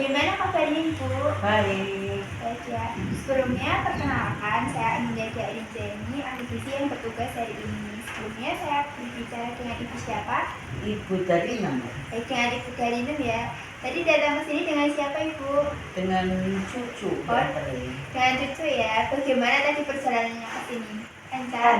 Bagaimana kabarnya Ibu? Baik. Baik ya. Sebelumnya perkenalkan, saya menjadi Adik Jenny, ahli gizi yang bertugas hari ini. Sebelumnya saya berbicara dengan Ibu siapa? Ibu dari nama. Baik, dengan Ibu Karinem ya. Tadi datang ke sini dengan siapa Ibu? Dengan cucu. Dengan cucu ya. Bagaimana tadi perjalanannya ke sini? Lancar.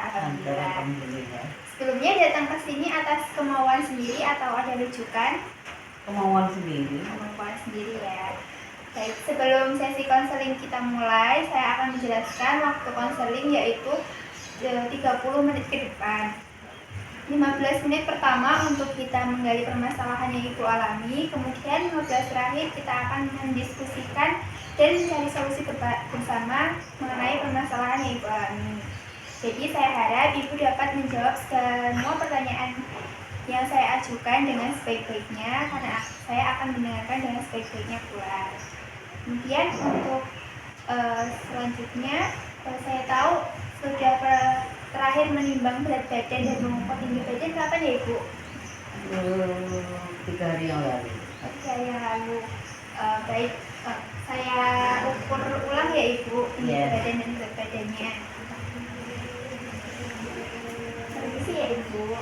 Alhamdulillah. Sebelumnya datang ke sini atas kemauan sendiri atau ada rujukan? Kemauan sendiri. Kemauan sendiri ya. Baik, sebelum sesi konseling kita mulai, saya akan menjelaskan waktu konseling yaitu 30 menit ke depan. 15 menit pertama untuk kita menggali permasalahan yang Ibu alami, kemudian 15 terakhir kita akan mendiskusikan dan mencari solusi bersama mengenai permasalahan yang Ibu alami. Jadi saya harap Ibu dapat menjawab semua pertanyaan yang saya ajukan dengan sebaik-baiknya, karena saya akan mendengarkan dengan sebaik-baiknya pula. Kemudian untuk selanjutnya, saya tahu sudah terakhir menimbang berat badan dan mengukur tinggi badan kapan ya Ibu? 3 hari yang lalu. 3 hari yang lalu. Baik, saya ukur ulang ya Ibu tinggi badan dan berat badannya. Permisi ya Ibu.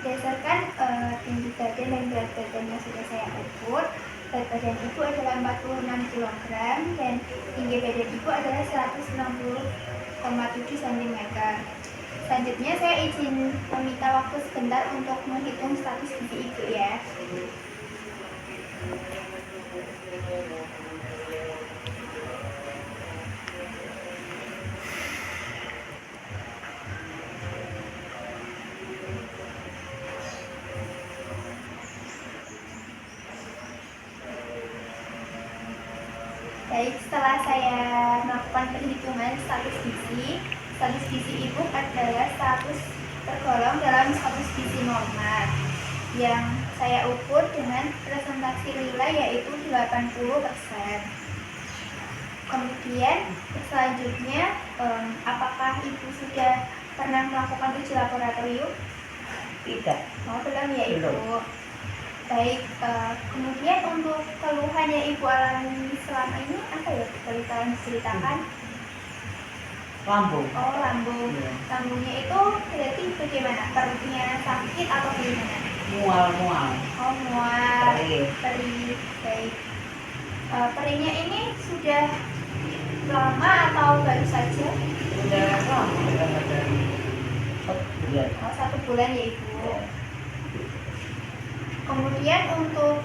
Berdasarkan tinggi badan dan berat badan yang sudah saya ukur, berat badan Ibu adalah 46 kg dan tinggi badan Ibu adalah 160,7 cm. Selanjutnya saya izin meminta waktu sebentar untuk menghitung status gizi Ibu ya. Baik, setelah saya melakukan perhitungan status gizi Ibu adalah status tergolong dalam status gizi normal yang saya ukur dengan presentasi nilai yaitu 80%. Kemudian selanjutnya, apakah Ibu sudah pernah melakukan uji laboratorium? Tidak. Oh, belum ya Ibu. Baik, kemudian untuk keluhan yang Ibu alami selama ini apa ya? Boleh tolong ceritakan? Lambung. Oh, lambung. Ya. Lambungnya itu berarti bagaimana? Perutnya sakit atau bagaimana? Mual. Oh, mual. Perih. Baik. Perihnya ini sudah lama atau baru saja? Sudah lama, sudah ada 1 bulan. Oh, 1 bulan ya Ibu. Kemudian untuk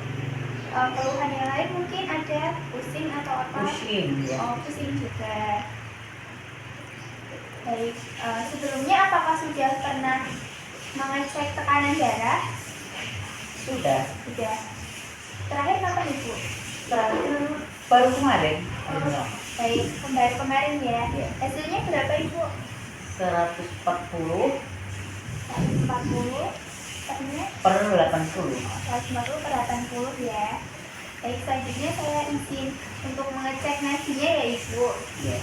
keluhan yang lain mungkin ada pusing atau apa? Pusing ya. Oh, pusing juga. Baik, sebelumnya apakah sudah pernah mengecek tekanan darah? Sudah. Terakhir kapan Ibu? Terakhir baru kemarin. Baik, kemarin ya. Hasilnya berapa Ibu? 140 per 80. 140 per 80 ya. Baik, selanjutnya saya izin untuk mengecek nasinya ya Ibu. Ya.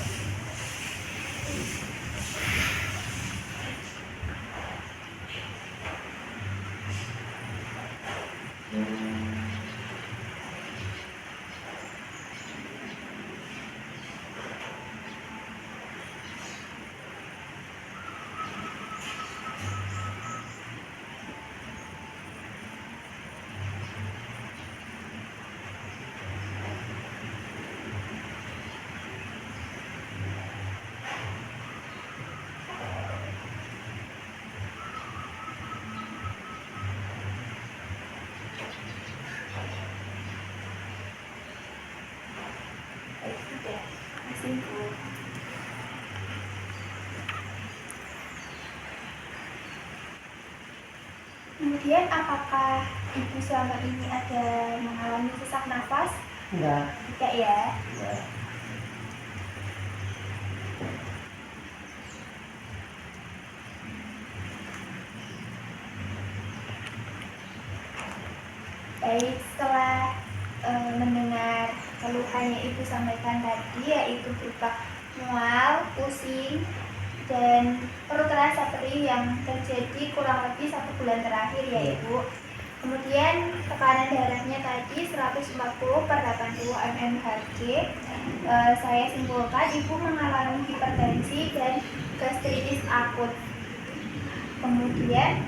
Kemudian apakah ibu selama ini ada mengalami sesak nafas? Enggak. Tidak ya. Enggak. Baik, setelah mendengar keluhannya ibu sampaikan tadi, yaitu berupa mual, pusing, dan perut terasa perih yang terjadi kurang lebih 1 bulan terakhir ya ibu. Kemudian tekanan darahnya tadi 140/80 mmHg. Saya simpulkan ibu mengalami hipertensi dan gastritis akut. Kemudian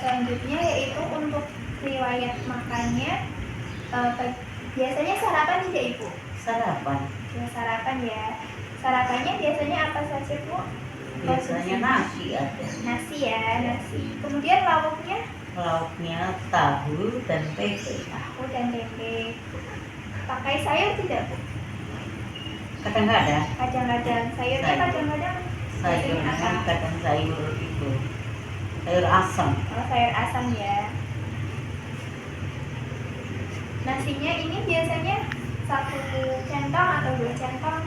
selanjutnya yaitu untuk riwayat makannya, biasanya sarapan tidak ibu? Sarapan. Ya, sarapan ya. Sarapannya biasanya apa saja bu? Biasanya nasi ada. Nasi ya, nasi. Kemudian lauknya? Lauknya tahu dan tempe. Tahu dan tempe. Pakai sayur tidak bu? Kadang-kadang. Kadang-kadang sayurnya Sayur. kadang-kadang. Sayurnya Apa? kadang sayur itu sayur asam. Oh, sayur asam ya. Nasinya ini biasanya 1 centong atau 2 centong?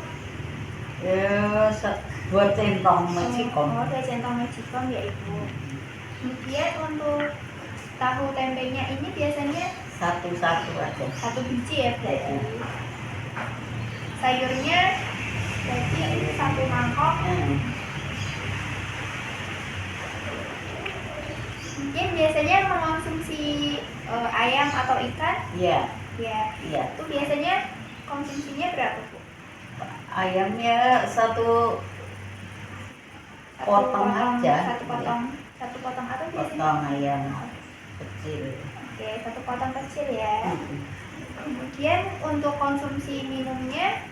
Ya, 2 centong magicom. Oh, 2 centong magicom ya ibu. Kemudian untuk tahu tempenya ini biasanya Satu-satu aja. 1 biji ya berarti. Sayurnya berarti 1 mangkok. Mungkin biasanya mengonsumsi ayam atau ikan? Iya. Ya. Iya. Itu biasanya konsumsinya berapa bu? Ayamnya satu potong aja. Satu potong. Satu potong apa biasanya? Potong ayam kecil. Oke, 1 potong kecil ya. Kemudian untuk konsumsi minumnya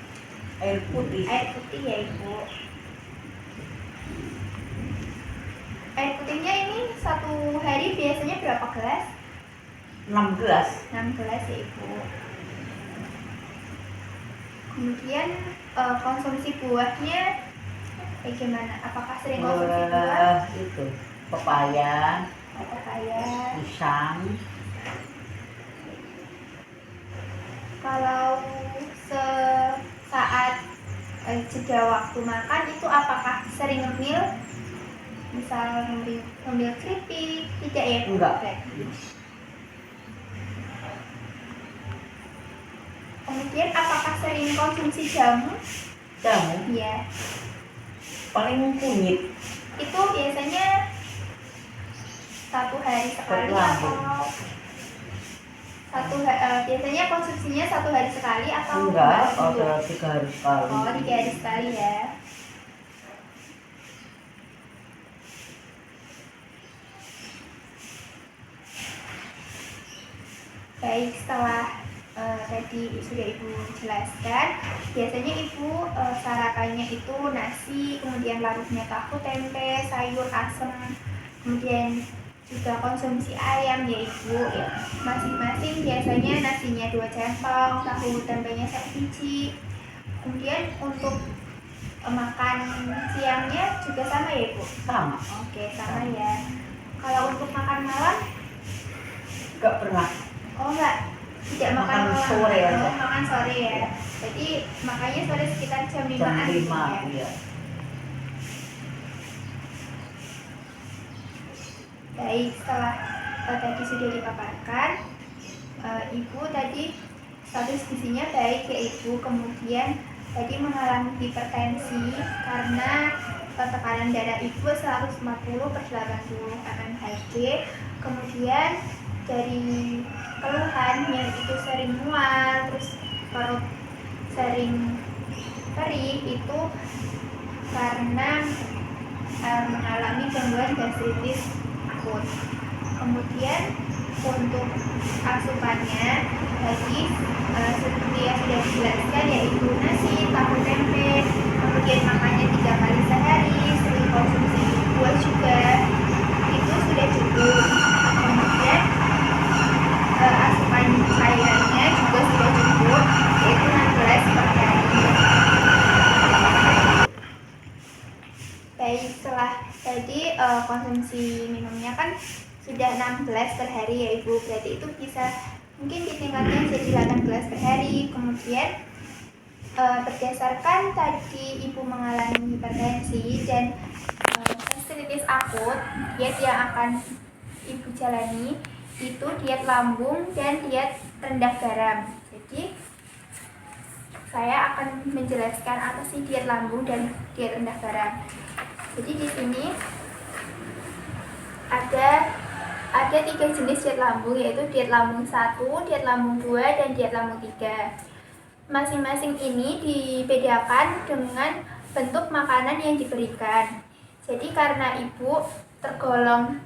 Air putih. air putih ya ibu. Air putihnya ini 1 hari biasanya berapa gelas? 6 gelas. 6 gelas ya ibu. Kemudian konsumsi buahnya bagaimana? Apakah sering konsumsi buah? Buah itu pepaya, Pepaya. pisang. Kalau saat jeda waktu makan itu apakah sering ngemil? Misal ngemil keripik, tidak ya? Enggak. Kemudian apakah sering konsumsi jamu? Jamu Iya. paling kunyit. Itu biasanya 1 hari sekali Berlalu. atau biasanya konsumsinya 1 hari sekali atau Enggak, tentu? ada 3 hari sekali. Oh, 3 hari sekali ya. Baik, setelah tadi sudah ibu jelaskan, biasanya ibu sarapannya itu nasi, kemudian lauknya tahu tempe, sayur asem, kemudian juga konsumsi ayam ya ibu. Ya, masing-masing biasanya nasinya 2 centong, tahu tempenya 1 biji. Kemudian untuk makan siangnya juga sama ya ibu? Sama. Oke, sama ya. Kalau untuk makan malam? Enggak pernah. Oh enggak, tidak makan Makan malam. sore aja. Oh, makan sore ya. Jadi makanya sore sekitar jam 5-an Jam 5, ya. iya. Baik, setelah tadi sudah dipaparkan, ibu tadi status gizinya baik ya ibu. Kemudian tadi mengalami hipertensi karena tekanan darah ibu 140/80 mmHg. Kemudian dari keluhan yang itu sering mual, terus perut sering perih, itu karena mengalami gangguan gastritis akut. Kemudian untuk asupannya tadi seperti yang sudah dijelaskan yaitu nasi, tahu tempe, kemudian makannya 3 kali sehari, sering konsumsi buah juga, itu sudah cukup. Kemudian asupan cairannya juga sudah cukup, yaitu 6 gelas per hari. Baik, setelah tadi konsumsi minumnya kan sudah 16 per hari ya Ibu, berarti itu bisa mungkin ditingkatkan jadi 18 per hari. Kemudian berdasarkan tadi Ibu mengalami hipertensi dan gastritis akut, diet yang akan Ibu jalani itu diet lambung dan diet rendah garam. Jadi saya akan menjelaskan apa sih diet lambung dan diet rendah garam. Jadi di sini ada 3 jenis diet lambung, yaitu diet lambung 1, diet lambung 2, dan diet lambung 3. Masing-masing ini dibedakan dengan bentuk makanan yang diberikan. Jadi karena Ibu tergolong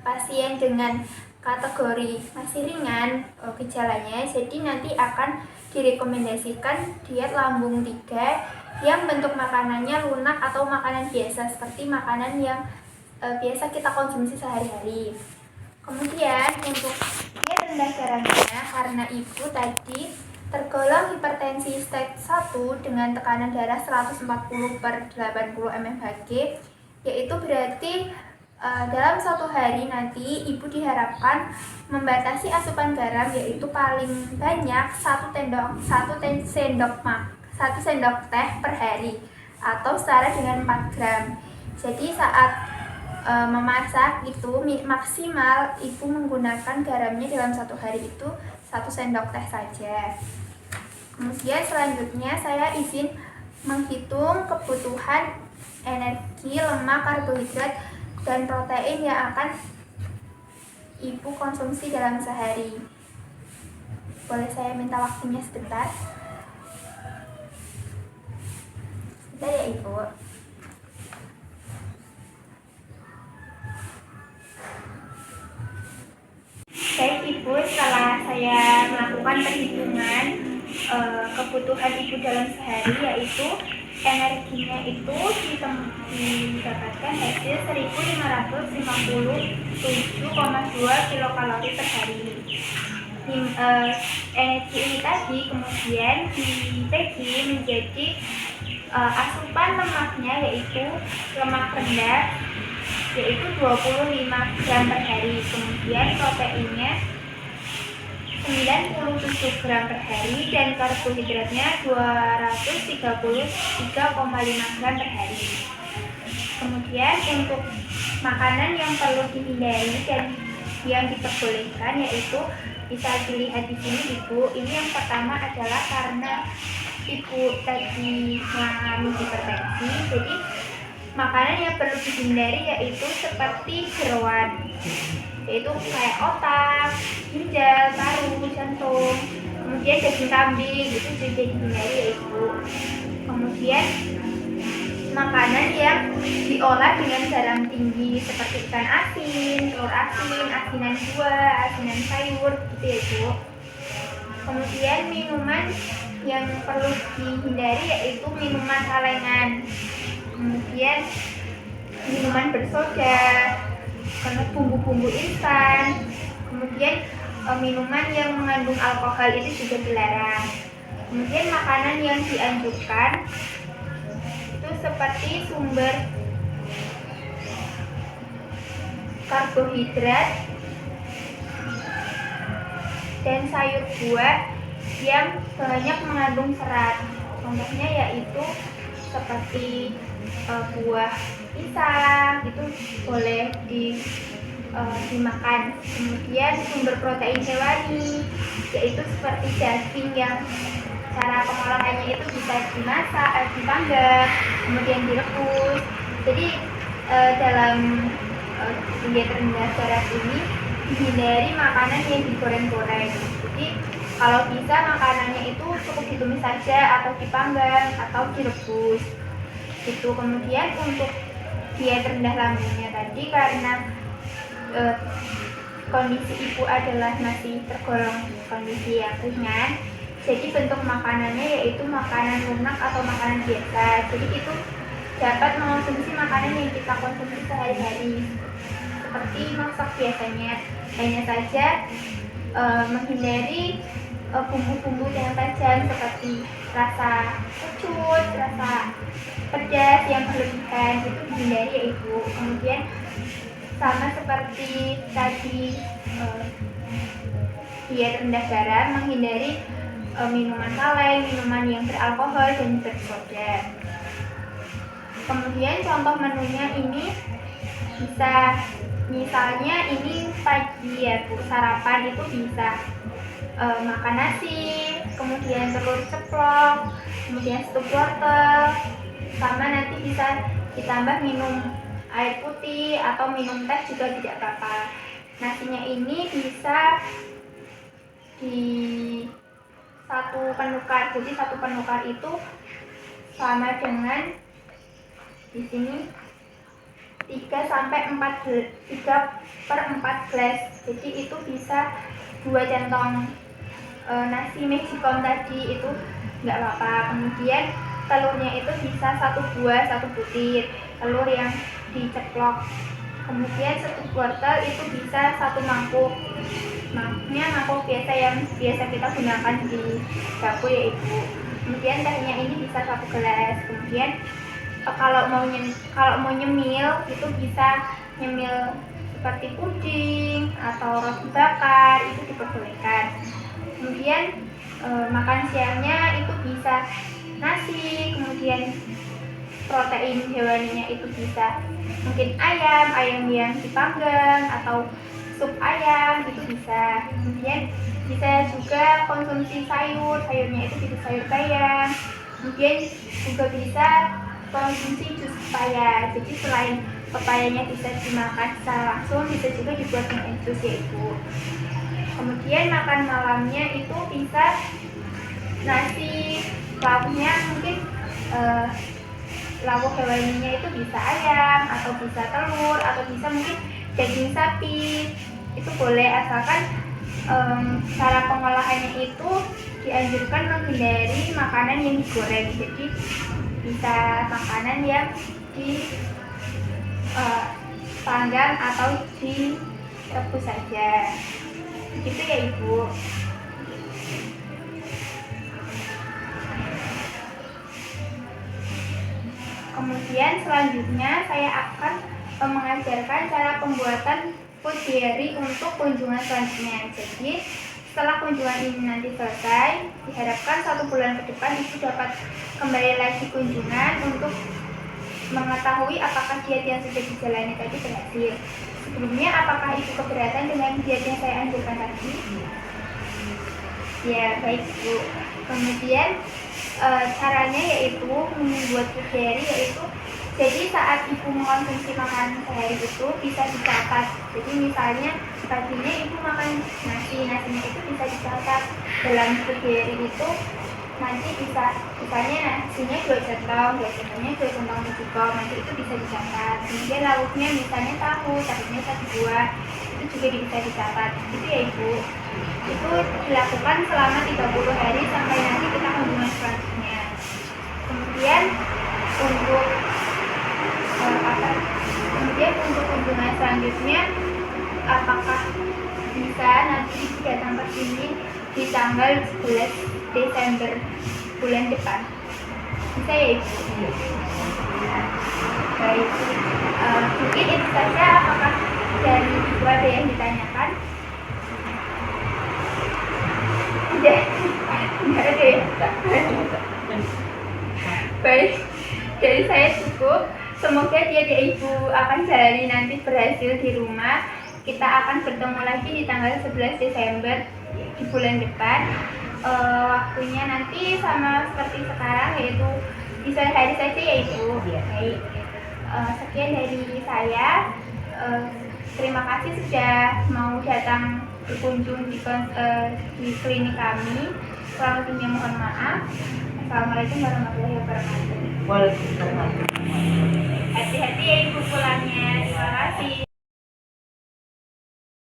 pasien dengan kategori masih ringan gejalanya, jadi nanti akan direkomendasikan diet lambung 3 yang bentuk makanannya lunak atau makanan biasa seperti makanan yang biasa kita konsumsi sehari-hari. Kemudian untuk diet rendah garamnya, karena Ibu tadi tergolong hipertensi stage 1 dengan tekanan darah 140 per 80 mmHg, yaitu berarti dalam suatu hari nanti Ibu diharapkan membatasi asupan garam, yaitu paling banyak 1 sendok teh per hari atau setara dengan 4 gram. Jadi saat memasak itu maksimal Ibu menggunakan garamnya dalam satu hari itu 1 sendok teh saja. Kemudian selanjutnya saya izin menghitung kebutuhan energi, lemak, karbohidrat, dan protein yang akan Ibu konsumsi dalam sehari. Boleh saya minta waktunya sebentar? Sebentar ya Ibu. Baik Ibu, setelah saya melakukan perhitungan kebutuhan Ibu dalam sehari, yaitu energinya itu didapatkan hasil 1557,2 kilokalori per hari. Energi ini tadi kemudian dibagi menjadi asupan lemaknya, yaitu lemak rendah yaitu 25 gram per hari, kemudian proteinnya 97 gram per hari, dan karbohidratnya 233,5 gram per hari. Kemudian untuk makanan yang perlu dihindari dan yang diperbolehkan, yaitu bisa dilihat di sini Ibu. Ini yang pertama adalah karena Ibu tadi mengalami hipertensi, jadi makanan yang perlu dihindari yaitu seperti jeroan, yaitu kayak otak, ginjal, paru, jantung, kemudian daging kambing itu juga dihindari ya Ibu. Kemudian makanan yang diolah dengan garam tinggi seperti ikan asin, telur asin, asinan buah, asinan sayur gitu ya Ibu. Kemudian minuman yang perlu dihindari yaitu minuman kalengan, kemudian minuman bersoda, karena bumbu-bumbu instan, kemudian minuman yang mengandung alkohol itu juga dilarang. Kemudian makanan yang dianjurkan itu seperti sumber karbohidrat dan sayur buah yang banyak mengandung serat. Contohnya yaitu seperti buah pisang itu boleh dimakan. Kemudian sumber protein hewani yaitu seperti daging yang cara pengolahannya itu bisa dimasak, dipanggang, kemudian direbus. Jadi dalam diet rendah garam ini dihindari makanan yang digoreng-goreng. Jadi kalau bisa makanannya itu cukup ditumis saja atau dipanggang atau direbus. Itu kemudian untuk diet rendah lambungnya tadi, karena kondisi Ibu adalah masih tergolong kondisi yang ringan, jadi bentuk makanannya yaitu makanan lunak atau makanan biasa. Jadi itu dapat mengonsumsi makanan yang kita konsumsi sehari-hari seperti masak biasanya, hanya saja menghindari bumbu-bumbu yang tajam seperti rasa kecut, rasa pedas yang berlebihan itu dihindari ya Ibu. Kemudian sama seperti seperti tadi diet rendah garam, menghindari minuman kaleng, minuman yang beralkohol dan bersoda. Kemudian contoh menunya ini bisa, misalnya ini pagi ya Bu, sarapan itu bisa makan nasi, kemudian telur ceplok, kemudian stuk wortel, sama nanti bisa ditambah minum air putih atau minum teh juga tidak apa-apa. Nasinya ini bisa di satu penukar, jadi satu penukar itu sama dengan di sini 3/4 gelas, jadi itu bisa 2 centong nasi magicom tadi, itu nggak apa-apa. Kemudian telurnya itu bisa 1 buah, 1 butir telur yang diceplok. Kemudian stuk wortel itu bisa 1 mangkuk, mangkuknya mangkuk biasa yang biasa kita gunakan di dapur ya Ibu. Kemudian tehnya ini bisa 1 gelas. Kemudian kalau mau nyemil itu bisa nyemil seperti puding atau roti bakar, itu diperbolehkan. Kemudian makan siangnya itu bisa nasi, kemudian protein hewaninya itu bisa mungkin ayam yang dipanggang atau sup ayam, itu bisa. Kemudian bisa juga konsumsi sayurnya itu bisa sayur bayam. Kemudian juga bisa konsumsi jus pepaya, jadi selain pepayanya bisa dimakan secara langsung, bisa juga dibuat dengan jus ya Ibu. Kemudian makan malamnya itu bisa nasi, lauknya mungkin lauk hewaninya itu bisa ayam atau bisa telur atau bisa mungkin daging sapi, itu boleh, asalkan cara pengolahannya itu dianjurkan menghindari makanan yang digoreng, jadi bisa makanan yang dipanggang atau direbus saja, begitu ya Ibu. Kemudian selanjutnya saya akan mengajarkan cara pembuatan food diary untuk kunjungan selanjutnya. Jadi setelah kunjungan ini nanti selesai, diharapkan 1 bulan ke depan Ibu dapat kembali lagi kunjungan untuk mengetahui apakah diet yang sudah dijalani tadi berhasil. Sebelumnya, apakah Ibu keberatan dengan diet yang saya anjurkan tadi? Ya, baik Bu. Kemudian caranya yaitu membuat food diary, yaitu jadi saat Ibu mengkonsumsi makanan sehari itu bisa dicatat. Jadi misalnya paginya Ibu makan nasinya itu bisa dicatat dalam food diary itu. Nanti bisa, misalnya nasinya 2 centong, 2 centongnya 2 centong magicom, nanti itu bisa dicatat. Kemudian lauknya misalnya tahunya 1 buah, itu juga bisa dicatat. Itu ya Ibu. Itu dilakukan selama 30 hari sampai nanti kita kunjungan selanjutnya. Kemudian untuk kunjungan selanjutnya, apakah bisa nanti Ibu datang ke sini di tanggal 11 Desember bulan depan? Bisa ya Ibu? Baik, mungkin itu saja. Apakah dari Ibu ada yang ditanyakan? Tidak ada ya? Baik, dari saya cukup. Semoga diet Ibu akan jalani nanti berhasil di rumah. Kita akan bertemu lagi di tanggal 11 Desember di bulan depan. Waktunya nanti sama seperti sekarang, yaitu di sore hari saja ya Ibu. Baik, sekian dari saya. Terima kasih sudah mau datang berkunjung di klinik kami. Kurang lebihnya mohon maaf. Assalamualaikum warahmatullahi wabarakatuh. Waalaikumsalam. Hati-hati ya Ibu pulangnya. Terima kasih.